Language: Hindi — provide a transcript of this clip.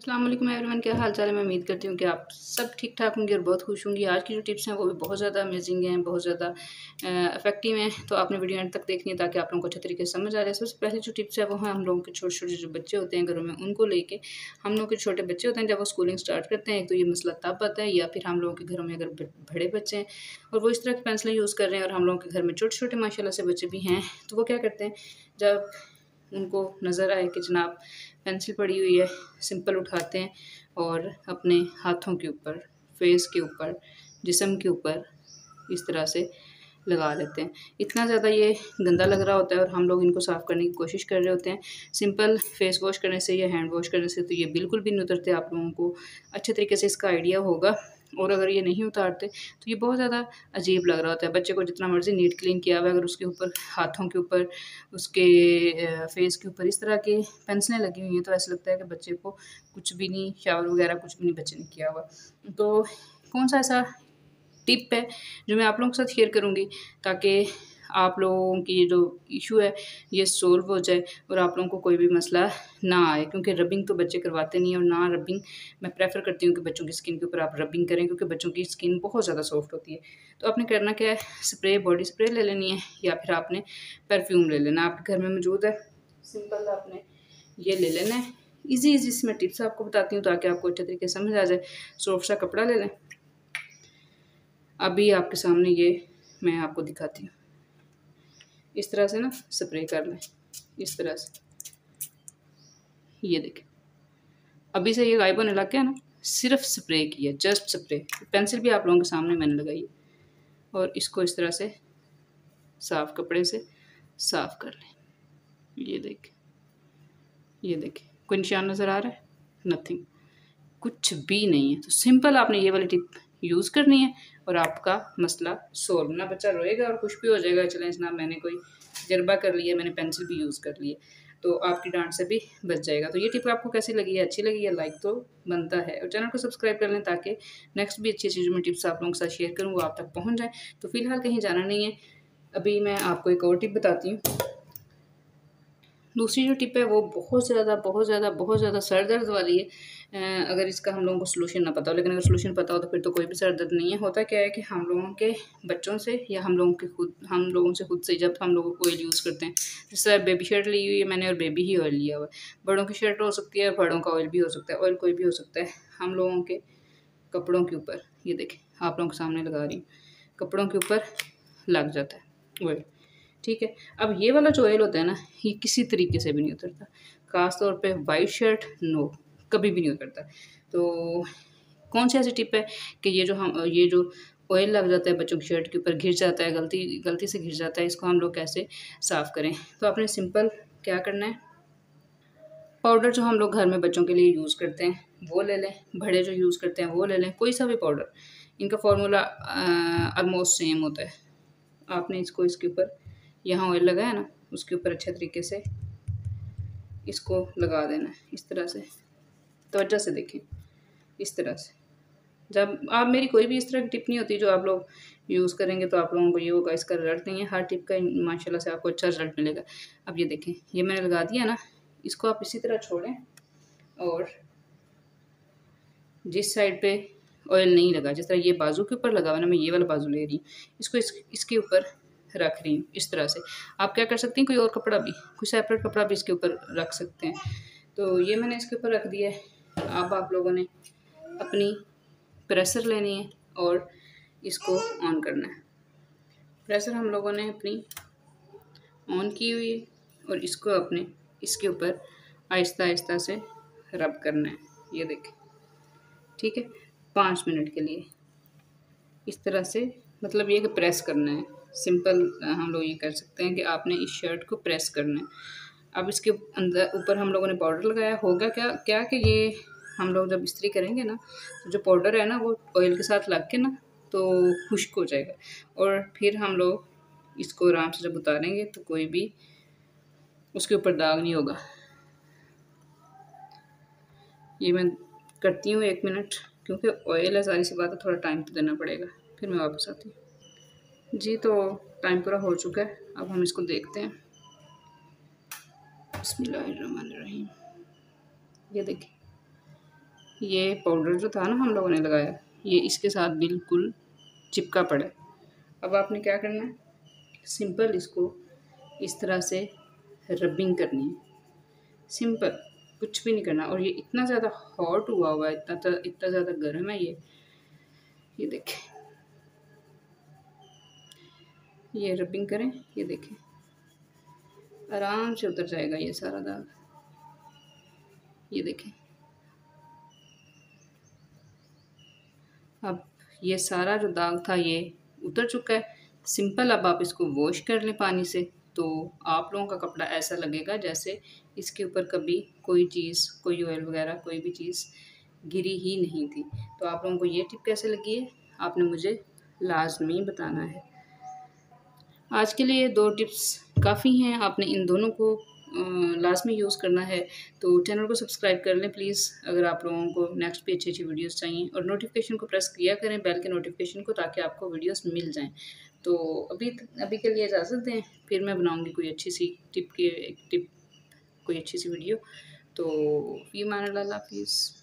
अस्सलाम वालेकुम एवरीवन, क्या हाल चाल है। मैं उम्मीद करती हूँ कि आप सब ठीक ठाक होंगे और बहुत खुश होंगी। आज की जो टिप्स हैं वो भी बहुत ज़्यादा अमेजिंग हैं, बहुत ज़्यादा इफेक्टिव हैं। तो आपने वीडियो एंड तक देखनी है ताकि आप लोगों को अच्छे तरीके से समझ आ जाए। सबसे पहले जो टिप्स है वो है हम लोगों के छोटे छोटे जो बच्चे होते हैं घरों में, उनको लेके हम लोग के छोटे बच्चे होते हैं जब वो स्कूलिंग स्टार्ट करते हैं, एक तो ये मसला तब आता है, या फिर हम लोगों के घरों में अगर बड़े बच्चे हैं और वो इस तरह की पेंसिलें यूज़ कर रहे हैं और हम लोगों के घर में छोटे छोटे माशाल्लाह से बच्चे भी हैं, तो वो क्या करते हैं, जब उनको नज़र आए कि जनाब पेंसिल पड़ी हुई है, सिंपल उठाते हैं और अपने हाथों के ऊपर, फेस के ऊपर, जिस्म के ऊपर इस तरह से लगा लेते हैं। इतना ज़्यादा ये गंदा लग रहा होता है और हम लोग इनको साफ़ करने की कोशिश कर रहे होते हैं। सिंपल फेस वॉश करने से या हैंड वॉश करने से तो ये बिल्कुल भी नहीं उतरते। आप लोगों को अच्छे तरीके से इसका आइडिया होगा, और अगर ये नहीं उतारते तो ये बहुत ज़्यादा अजीब लग रहा होता है। बच्चे को जितना मर्ज़ी नीट क्लीन किया हुआ, अगर उसके ऊपर, हाथों के ऊपर, उसके फेस के ऊपर इस तरह की पेंसिलें लगी हुई हैं तो ऐसा लगता है कि बच्चे को कुछ भी नहीं, शावर वगैरह कुछ भी नहीं बच्चे ने किया हुआ। तो कौन सा ऐसा टिप है जो मैं आप लोगों के साथ शेयर करूँगी ताकि आप लोगों की ये जो इशू है ये सॉल्व हो जाए और आप लोगों को कोई भी मसला ना आए, क्योंकि रबिंग तो बच्चे करवाते नहीं हैं और ना रबिंग मैं प्रेफर करती हूँ कि बच्चों की स्किन के ऊपर आप रबिंग करें, क्योंकि बच्चों की स्किन बहुत ज़्यादा सॉफ्ट होती है। तो आपने करना क्या है, स्प्रे, बॉडी स्प्रे ले लेनी है या फिर आपने परफ्यूम ले लेना, आपके घर में मौजूद है। सिंपल आपने ये ले लेना है। ईजी ईजी मैं टिप्स आपको बताती हूँ ताकि आपको अच्छे तरीके से समझ आ जाए। सॉफ्ट सा कपड़ा ले लें। अभी आपके सामने ये मैं आपको दिखाती हूँ। इस तरह से ना स्प्रे कर लें, इस तरह से। ये देखें, अभी से ये गायब होने लग गया ना, सिर्फ स्प्रे किया, जस्ट स्प्रे। पेंसिल भी आप लोगों के सामने मैंने लगाई है और इसको इस तरह से साफ कपड़े से साफ कर लें। ये देखें, ये देखें, कोई निशान नज़र आ रहा है? नथिंग, कुछ भी नहीं है। तो सिंपल आपने ये वाली टिप यूज़ करनी है और आपका मसला सॉल्व। ना बच्चा रोएगा और कुछ भी हो जाएगा, चलें जनाब मैंने कोई तजर्बा कर लिया, मैंने पेंसिल भी यूज़ कर ली है, तो आपकी डांट से भी बच जाएगा। तो ये टिप आपको कैसी लगी है? अच्छी लगी है? लाइक तो बनता है, और चैनल को सब्सक्राइब कर लें ताकि नेक्स्ट भी अच्छी अच्छी जो मैं टिप्स आप लोगों के साथ शेयर करूँ वो आप तक पहुँच जाए। तो फिलहाल कहीं जाना नहीं है, अभी मैं आपको एक और टिप बताती हूँ। दूसरी जो टिप है वो बहुत ज़्यादा सर दर्द वाली है। अगर इसका हम लोगों को सलूशन ना पता हो, लेकिन अगर सलूशन पता हो तो फिर तो कोई भी सर दर्द नहीं है। होता क्या है कि हम लोगों के बच्चों से या हम लोगों से खुद से जब हम लोग ऑयल यूज़ करते हैं, जैसे बेबी शर्ट ली हुई है मैंने और बेबी ही ऑयल लिया हुआ है। बड़ों की शर्ट हो सकती है, बड़ों का ऑयल भी हो सकता है, ऑयल कोई भी हो सकता है। हम लोगों के कपड़ों के ऊपर, ये देखें आप लोगों के सामने लगा रही हूँ, कपड़ों के ऊपर लग जाता है ऑयल। ठीक है, अब ये वाला जो ऑयल होता है ना, ये किसी तरीके से भी नहीं उतरता। ख़ास तौर पे वाइट शर्ट, नो, कभी भी नहीं उतरता। तो कौन सी ऐसी टिप है कि ये जो ऑयल लग जाता है बच्चों की शर्ट के ऊपर, घिस जाता है, गलती से घिस जाता है, इसको हम लोग कैसे साफ़ करें? तो आपने सिंपल क्या करना है, पाउडर जो हम लोग घर में बच्चों के लिए यूज़ करते हैं वो ले लें, बड़े जो यूज़ करते हैं वो ले लें, कोई सा भी पाउडर। इनका फार्मूला ऑलमोस्ट सेम होता है। आपने इसको इसके ऊपर, यहाँ ऑयल लगा है ना, उसके ऊपर अच्छे तरीके से इसको लगा देना है, इस तरह से। तवज्जो से देखें, इस तरह से। जब आप, मेरी कोई भी इस तरह की टिप नहीं होती जो आप लोग यूज़ करेंगे तो आप लोगों को ये होगा, इसका रिजल्ट नहीं है। हर टिप का माशाल्लाह से आपको अच्छा रिजल्ट मिलेगा। अब ये देखें, ये मैंने लगा दिया ना, इसको आप इसी तरह छोड़ें और जिस साइड पे ऑयल नहीं लगा, जिस तरह ये बाजू के ऊपर लगा हुआ ना, मैं ये वाला बाजू ले रही हूँ, इसको इसके ऊपर रख रही हूँ इस तरह से। आप क्या कर सकती हैं, कोई और कपड़ा भी, कोई सेपरेट कपड़ा भी इसके ऊपर रख सकते हैं। तो ये मैंने इसके ऊपर रख दिया है। अब आप लोगों ने अपनी प्रेशर लेनी है और इसको ऑन करना है। प्रेशर हम लोगों ने अपनी ऑन की हुई है और इसको अपने इसके ऊपर आहिस्ता आहिस्ता से रब करना है। ये देखें, ठीक है, 5 मिनट के लिए इस तरह से, मतलब ये कि प्रेस करना है। सिंपल हम लोग ये कर सकते हैं कि आपने इस शर्ट को प्रेस करना है। अब इसके अंदर ऊपर हम लोगों ने पाउडर लगाया, होगा क्या क्या कि ये हम लोग जब इस्त्री करेंगे ना, तो जो पाउडर है ना वो ऑयल के साथ लग के ना तो खुश्क हो जाएगा, और फिर हम लोग इसको आराम से जब उतारेंगे तो कोई भी उसके ऊपर दाग नहीं होगा। ये मैं करती हूँ 1 मिनट, क्योंकि ऑयल है, सारी सी बात है, थोड़ा टाइम तो देना पड़ेगा। फिर मैं वापस आती हूँ जी। तो टाइम पूरा हो चुका है, अब हम इसको देखते हैं। बिस्मिल्लाहिर्रहमानिर्रहीम, ये देखिए ये पाउडर जो था ना हम लोगों ने लगाया, ये इसके साथ बिल्कुल चिपका पड़ा है। अब आपने क्या करना है, सिंपल इसको इस तरह से रबिंग करनी है, सिंपल, कुछ भी नहीं करना। और ये इतना ज़्यादा हॉट हुआ है, इतना ज़्यादा गर्म है ये देखें, ये रबिंग करें, ये देखें आराम से उतर जाएगा ये सारा दाग, ये देखें। अब ये सारा जो दाग था ये उतर चुका है। सिंपल, अब आप इसको वॉश कर लें पानी से, तो आप लोगों का कपड़ा ऐसा लगेगा जैसे इसके ऊपर कभी कोई चीज़, कोई ऑयल वगैरह कोई भी चीज़ गिरी ही नहीं थी। तो आप लोगों को ये टिप कैसे लगी है, आपने मुझे लाजमी बताना है। आज के लिए 2 टिप्स काफ़ी हैं, आपने इन दोनों को लाज़मी यूज़ करना है। तो चैनल को सब्सक्राइब कर लें प्लीज़, अगर आप लोगों को नेक्स्ट भी अच्छी वीडियोस चाहिए, और नोटिफिकेशन को प्रेस किया करें, बेल के नोटिफिकेशन को, ताकि आपको वीडियोस मिल जाएं। तो अभी के लिए इजाज़त दें, फिर मैं बनाऊँगी कोई अच्छी सी टिप कोई अच्छी सी वीडियो। तो फ़ी अमान अल्लाह, हाफ़िज़।